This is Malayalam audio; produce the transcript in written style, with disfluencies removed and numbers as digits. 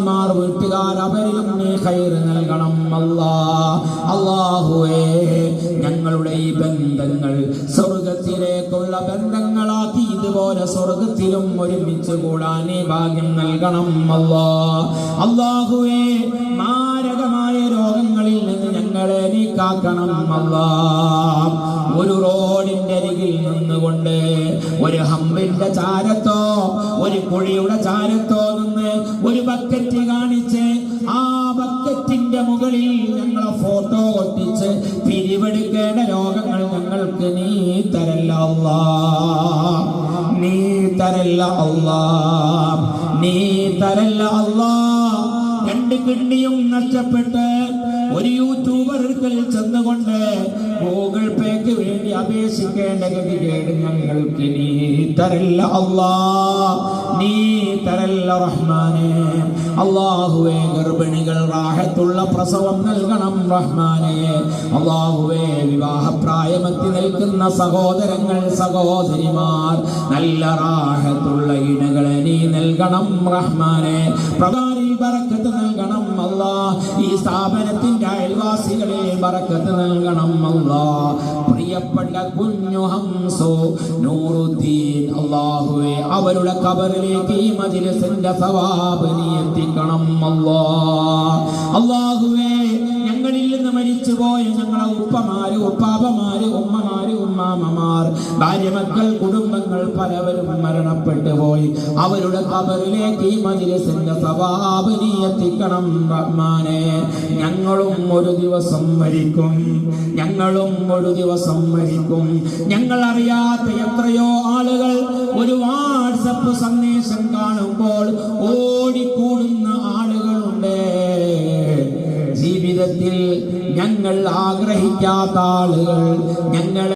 ഭാര്യമാർ വീട്ടുകാർ അവരിലും നീ ഖൈർ നൽകണം അല്ലാഹുവേ ഞങ്ങളുടെ ഈ ബന്ധങ്ങൾ സ്വർഗ്ഗത്തിലേക്കുള്ള ബന്ധങ്ങളാക്കി ഇതുപോലെ സ്വർഗ്ഗത്തിലും ഒരുമിച്ച് കൂടാൻ നീ ഭാഗ്യം നൽകണം അല്ലാഹുവേ മാരകമായ രോഗങ്ങളിൽ നിന്ന് ഞങ്ങളെ നീ കാക്കണം ഒരു റോഡിന്റെ അരികിൽ നിന്നുകൊണ്ട് ഒരു ഹമ്പിന്റെ ചാരത്തോ ഒരു കുഴിയുടെ ചാരത്തോ നിന്ന് ഒരു ബക്കറ്റ് കാണിച്ച് ആ ബക്കറ്റിന്റെ മുകളിൽ ഞങ്ങളെ ഫോട്ടോ ഒട്ടിച്ച് പിരിവെടുക്കേണ്ട രോഗങ്ങൾ ഞങ്ങൾക്ക് നീ തരല്ല അല്ലാഹ്, നീ തരല്ല അല്ലാഹ്, നീ തരല്ല അല്ലാഹ്. രണ്ട് കിഡ്നിയും നഷ്ടപ്പെട്ട് ഒരു യൂട്യൂബറിൽ ചെന്നുകൊണ്ട് ഗൂഗിൾ പേക്ക് വേണ്ടി അപേക്ഷിക്കേണ്ട ഗതികേട് ഞങ്ങൾക്ക് നീ തരല്ല അല്ലാഹ്, നീ തരല്ല റഹ്മാനേ. അല്ലാഹുവേ ഗർഭിണികൾ റാഹത്തുള്ള പ്രസവം നൽകണം റഹ്മാനേ. അല്ലാഹുവേ വിവാഹപ്രായമെത്തി നിൽക്കുന്ന സഹോദരങ്ങൾ സഹോദരിമാർ നല്ല റാഹത്തുള്ള ഇണകളെ നീ നൽകണം റഹ്മാനേ. പ്രകാരിൽ ബറക്കത്ത് നൽകണം അല്ലാഹ്. ഈ സ്ഥാപനത്തിന്റെ അയൽവാസികളിൽ ബറക്കത്ത് നൽകണം അല്ലാഹ്. പ്രിയപ്പെട്ട കുഞ്ഞു ഹംസോ നൂറുദ്ദീൻ അല്ലാഹുവേ അവരുടെ ഖബറിലേക്ക് ഈ മജ്‌ലിസിന്റെ സവാബ് നീ എത്തിക്കണം അല്ലാഹ്. അല്ലാഹുവേ ഞങ്ങളിൽ നിന്ന് മരിച്ചുപോയ ഞങ്ങളെ ഉപ്പമാര് ഉപ്പാപ്പമാര് ഉമ്മമാര് ഉമ്മാമ്മമാർ ഭാര്യ മക്കൾ കുടുംബങ്ങൾ പലവരും മരണപ്പെട്ടു പോയി അവരുടെ ഖബറിലേക്ക് ഈ മജ്‌ലിസിന്റെ സവാബ് നീ എത്തിക്കണം റഹ്മാനേ. ഞങ്ങളും ഒരു ദിവസം മരിക്കും, ഞങ്ങളും ഒരു ദിവസം മരിക്കും. ഞങ്ങൾ അറിയാത്ത എത്രയോ ആളുകൾ ഒരു വാട്സപ്പ് സന്ദേശം കാണുമ്പോൾ ഓടിക്കൂടുന്ന ആളുകളുണ്ട്. ജീവിതത്തിൽ ഞങ്ങൾ ആഗ്രഹിക്കാത്ത ആളുകൾ ഞങ്ങൾ